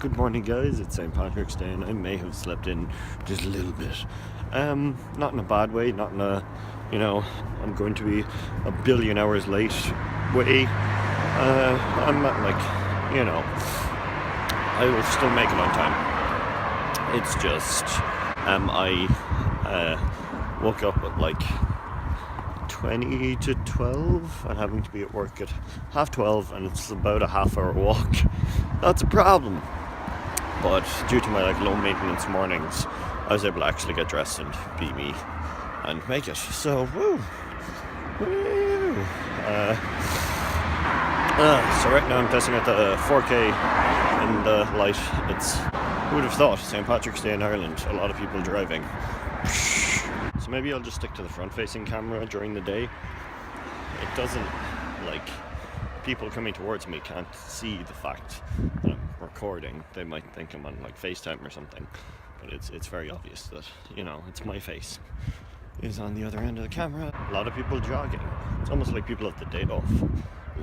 Good morning, guys. It's St. Patrick's Day, and I may have slept in just a little bit. Not in a bad way, not in a, I'm going to be a billion hours late way. I'm not I will still make it on time. It's just, I woke up at 20 to 12 and having to be at work at 12:30, and it's about a half-hour walk. That's a problem. But due to my low maintenance mornings, I was able to actually get dressed and be me and make it. So woo. So right now I'm testing out the 4K in the light. Who would have thought, St. Patrick's Day in Ireland, a lot of people driving. So maybe I'll just stick to the front-facing camera during the day. It doesn't, people coming towards me can't see the fact that I'm recording. They might think I'm on FaceTime or something, but it's very obvious that, it's my face is on the other end of the camera. A lot of people jogging. It's almost like people have the day off.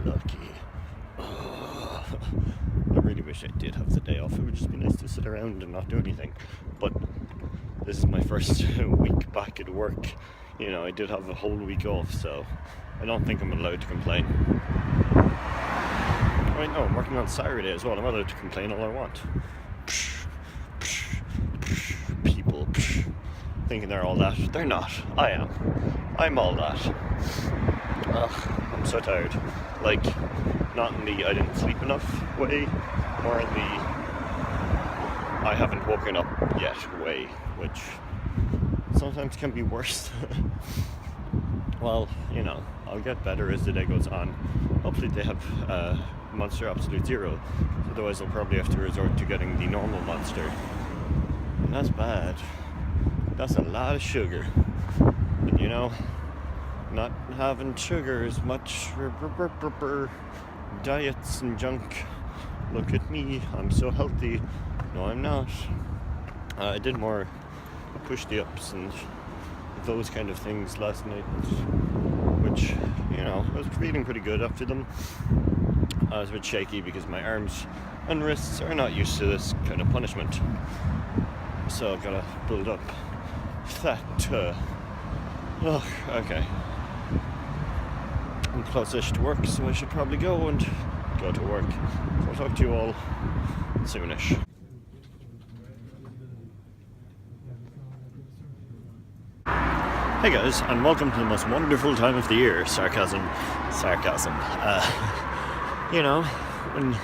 Lucky. I really wish I did have the day off. It would just be nice to sit around and not do anything. But this is my first week back at work. I did have a whole week off, so I don't think I'm allowed to complain. Right now, I'm working on Saturday as well. I'm allowed to complain all I want. People thinking they're all that. They're not. I am. I'm all that. I'm so tired. Not in the I didn't sleep enough way, more in the I haven't woken up yet way, which sometimes can be worse. Well, I'll get better as the day goes on. Hopefully they have Monster Absolute Zero, otherwise I'll probably have to resort to getting the normal Monster. And that's bad. That's a lot of sugar. And not having sugar is much diets and junk. Look at me, I'm so healthy. No, I'm not. I did more push the ups and those kind of things last night, which, I was feeling pretty good after them. I was a bit shaky because my arms and wrists are not used to this kind of punishment. So I've got to build up that. Okay. I'm close-ish to work, so I should probably go to work. So I'll talk to you all soonish. Hey guys, and welcome to the most wonderful time of the year. Sarcasm. When the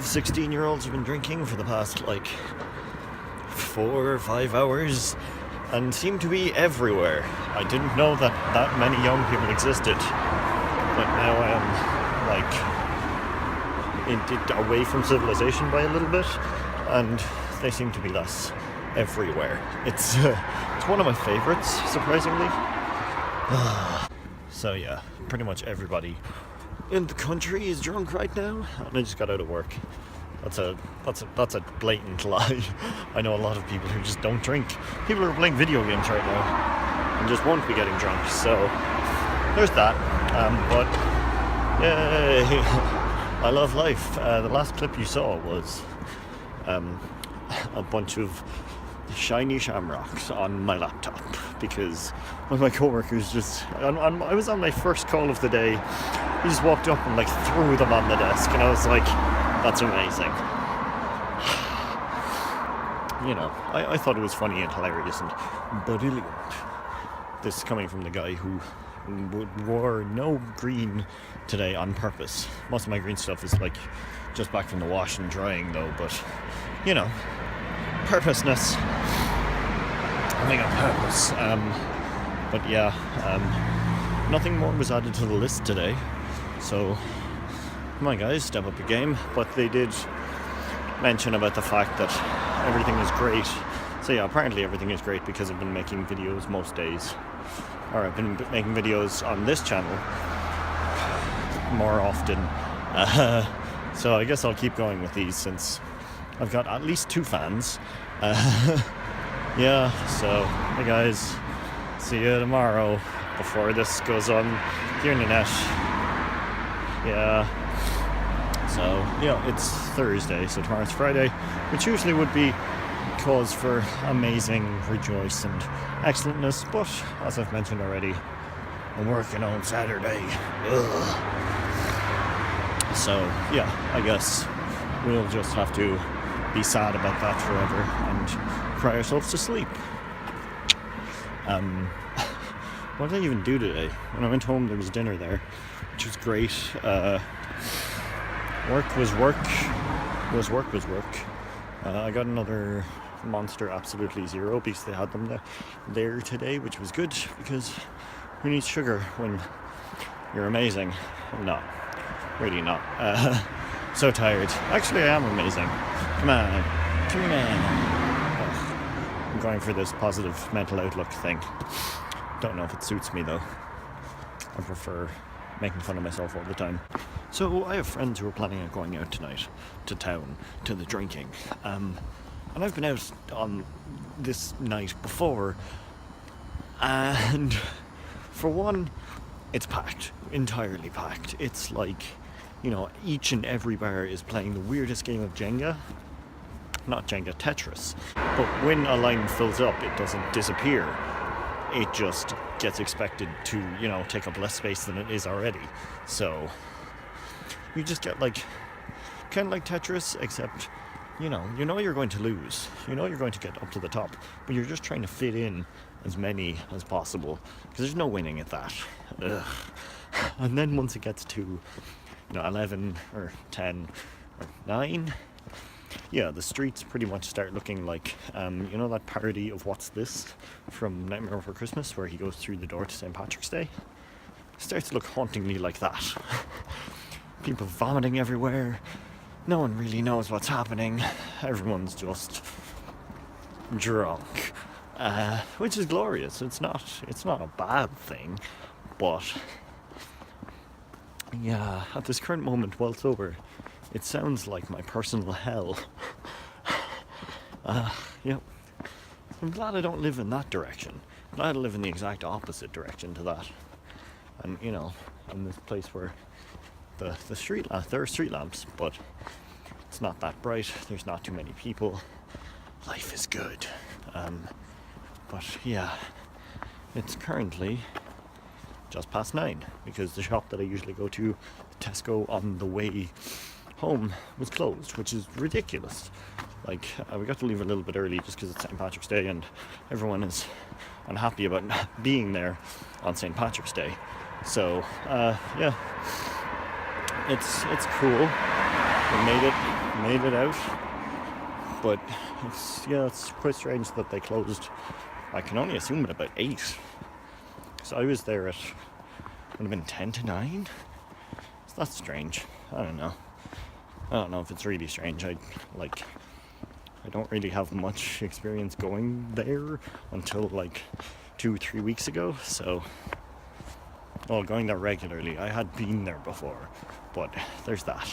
16-year-olds have been drinking for the past 4 or 5 hours and seem to be everywhere. I didn't know that many young people existed, but now I am away from civilization by a little bit, and they seem to be less everywhere. It's one of my favorites, surprisingly. So yeah, pretty much everybody in the country is drunk right now, and I just got out of work. That's a blatant lie. I know a lot of people who just don't drink. People are playing video games right now and just won't be getting drunk. So there's that. But yay, I love life. The last clip you saw was a bunch of shiny shamrocks on my laptop because one of my coworkers I was on my first call of the day. He just walked up and threw them on the desk, and I was like, that's amazing. I thought it was funny and hilarious and brilliant. This is coming from the guy who wore no green today on purpose. Most of my green stuff is just back from the wash and drying though, but purposeness. Having a purpose. But yeah, nothing more was added to the list today. So come on guys, step up your game. But they did mention about the fact that everything is great. So yeah, apparently everything is great because I've been making videos most days. Or I've been making videos on this channel more often. So I guess I'll keep going with these since I've got at least 2 fans. Yeah, so hey guys, see you tomorrow before this goes on the internet. Yeah. So, yeah, it's Thursday, so tomorrow's Friday, which usually would be cause for amazing rejoice and excellentness, but as I've mentioned already, I'm working on Saturday. Ugh. So, yeah, I guess we'll just have to be sad about that forever and cry ourselves to sleep. What did I even do today? When I went home, there was dinner there, which was great. Work was work. I got another Monster Absolutely Zero because they had them there today, which was good because who needs sugar when you're amazing? I'm not. Really not. So tired. Actually, I am amazing. Come on. I'm going for this positive mental outlook thing. Don't know if it suits me though. I prefer making fun of myself all the time. So I have friends who are planning on going out tonight to town to the drinking. And I've been out on this night before, and for one, it's packed, entirely packed. It's like, each and every bar is playing the weirdest game of Jenga. Not Jenga, Tetris. But when a line fills up, it doesn't disappear. It just gets expected to, take up less space than it is already. So you just get kind of like Tetris, except you know you're going to lose. You know you're going to get up to the top, but you're just trying to fit in as many as possible because there's no winning at that. Ugh. And then once it gets to 11 or 10 or 9, yeah, the streets pretty much start looking like that parody of What's This from Nightmare Before Christmas, where he goes through the door to St. Patrick's Day. It starts to look hauntingly like that. People vomiting everywhere. No one really knows what's happening. Everyone's just drunk, which is glorious. It's not a bad thing, but yeah, at this current moment, while sober, it sounds like my personal hell. I'm glad I don't live in that direction. I'm glad I live in the exact opposite direction to that. And in this place where there are street lamps, but it's not that bright. There's not too many people. Life is good. But yeah, it's currently just past 9 because the shop that I usually go to, Tesco, on the way home was closed, which is ridiculous. We got to leave a little bit early just because it's St. Patrick's Day and everyone is unhappy about not being there on St. Patrick's Day. So yeah, it's cool. We made it out, but it's quite strange that they closed. I can only assume at about 8. So I was there would have been 10 to 9. So that's strange. I don't know if it's really strange. I don't really have much experience going there until 2-3 weeks ago. So, going there regularly. I had been there before, but there's that.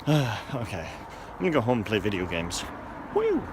Okay, I'm gonna go home and play video games. Woo!